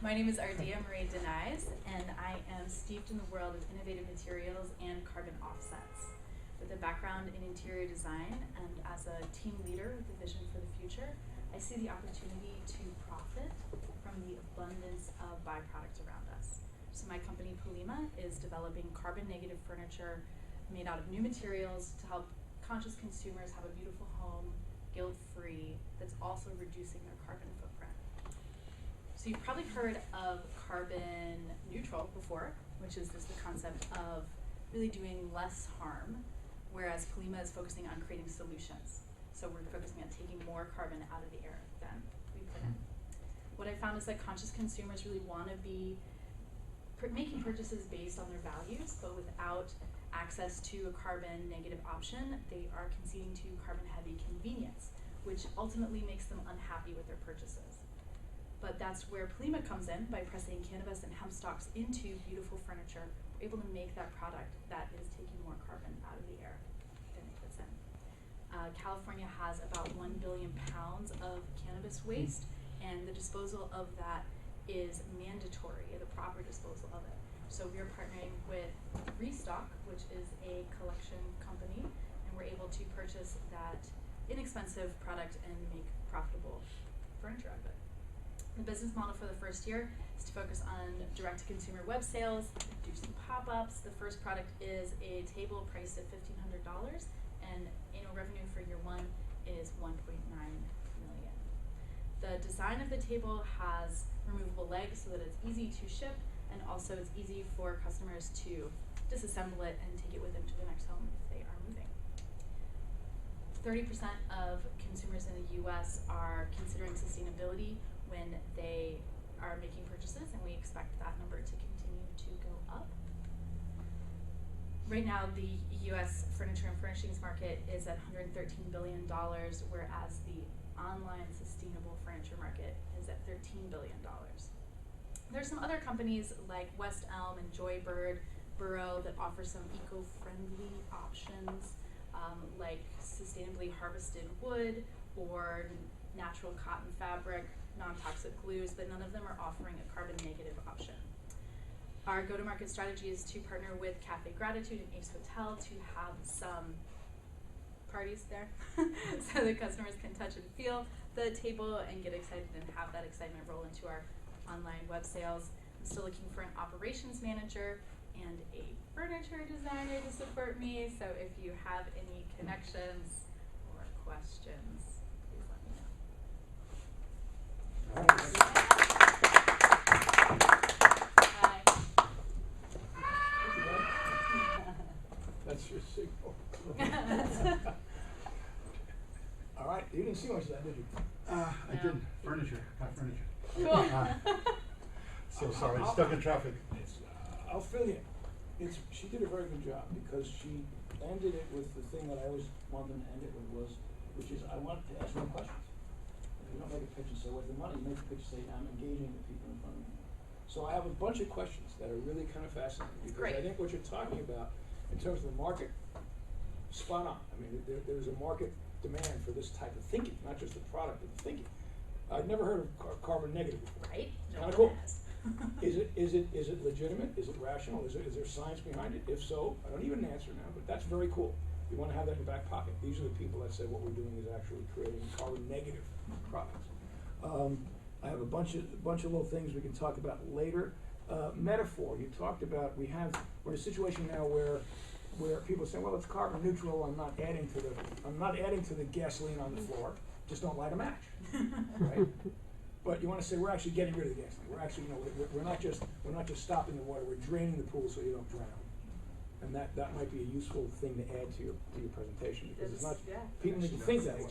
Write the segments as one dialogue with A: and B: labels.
A: My name is Ardilla Marie Denise, and I am steeped in the world of innovative materials and carbon offsets. With a background in interior design and as a team leader with a vision for the future, I see the opportunity to profit from the abundance of byproducts around us. So my company, Polima, is developing carbon negative furniture made out of new materials to help conscious consumers have a beautiful home, guilt-free, that's also reducing their carbon footprint. So you've probably heard of carbon neutral before, which is just the concept of really doing less harm, whereas Polima is focusing on creating solutions. So we're focusing on taking more carbon out of the air than we put in. What I found is that conscious consumers really want to be making purchases based on their values, but without access to a carbon negative option, they are conceding to carbon heavy convenience, which ultimately makes them unhappy with their purchases. But that's where Polima comes in. By pressing cannabis and hemp stalks into beautiful furniture, we're able to make that product that is taking more carbon out of the air than it puts in. California has about 1 billion pounds of cannabis waste, and the disposal of that is mandatory, the proper disposal of it. So we are partnering with Restock, which is a collection company, and we're able to purchase that inexpensive product and make profitable furniture out of it. The business model for the first year is to focus on direct-to-consumer web sales, do some pop-ups. The first product is a table priced at $1,500, and annual revenue for year one is $1.9 million. The design of the table has removable legs so that it's easy to ship, and also it's easy for customers to disassemble it and take it with them to the next home if they are moving. 30% of consumers in the US are considering sustainability when they are making purchases, and we expect that number to continue to go up. Right now, the US furniture and furnishings market is at $113 billion, whereas the online sustainable furniture market is at $13 billion. There's some other companies like West Elm and Joybird, Burrow, that offer some eco-friendly options, like sustainably harvested wood or natural cotton fabric, non-toxic glues, but none of them are offering a carbon negative option. Our go-to-market strategy is to partner with Cafe Gratitude and Ace Hotel to have some parties there so the customers can touch and feel the table and get excited and have that excitement roll into our online web sales. I'm still looking for an operations manager and a furniture designer to support me, so if you have any connections or questions, please let me know. Hi.
B: That's your signal. All right, you didn't see much of that, did you?
C: I didn't. Furniture. Got furniture.
A: Cool.
C: So sorry, stuck in traffic.
B: I'll fill you in. She did a very good job because she ended it with the thing that I always wanted to end it with which is I want to ask more questions. If you don't make a pitch and say, where's the money? You make a pitch and say, I'm engaging the people in front of me. So I have a bunch of questions that are really kind of fascinating because
A: Great.
B: I think what you're talking about in terms of the market, spot on. I mean, there's a market demand for this type of thinking, not just the product, but the thinking. I've never heard of carbon negative before.
A: Right?
B: Kind of cool. Is it legitimate? Is it rational? Is there science behind it? If so, I don't even answer now, but that's very cool. You want to have that in your back pocket. These are the people that say what we're doing is actually creating carbon negative products. I have a bunch of little things we can talk about later. Metaphor. You talked about we're in a situation now where people say, well, it's carbon neutral. I'm not adding to the gasoline on the floor. Just don't light a match, right? But you want to say we're actually getting rid of the gasoline. We're actually, we're not just stopping the water. We're draining the pool so you don't drown. And that might be a useful thing to add to your presentation because it's not people need to think that way,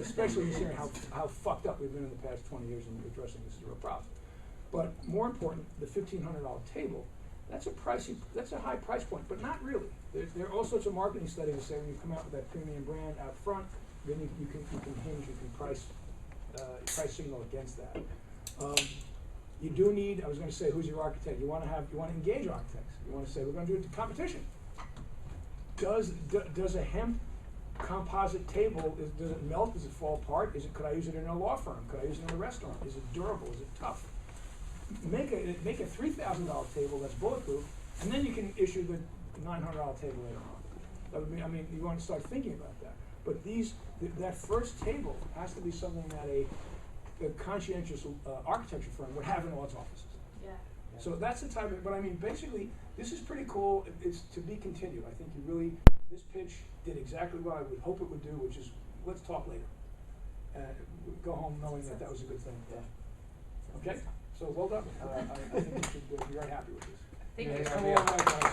B: especially considering how fucked up we've been in the past 20 years in addressing this as a real problem. But more important, the $1,500 table. That's a high price point, but not really. There are all sorts of marketing studies that say when you come out with that premium brand out front, then you can hinge, you can price signal against that. You do need, I was going to say, who's your architect? You want to engage architects. You want to say, we're going to do a competition. Does a hemp composite table, does it melt, does it fall apart, could I use it in a law firm, could I use it in a restaurant, is it durable, is it tough? Make a $3,000 table that's bulletproof, and then you can issue the $900 table later on. That would be, I mean, you want to start thinking about that. But that first table has to be something that a conscientious architecture firm would have in all its offices.
A: Yeah.
B: So that's the type of, but I mean, basically, this is pretty cool. It's to be continued. I think this pitch did exactly what I would hope it would do, which is, let's talk later. Go home knowing that was a good thing.
D: Yeah.
B: Okay? So well done. I think you should be very happy with this.
A: Thank
D: Yeah,
A: you.
D: yeah.
B: Come along, guys.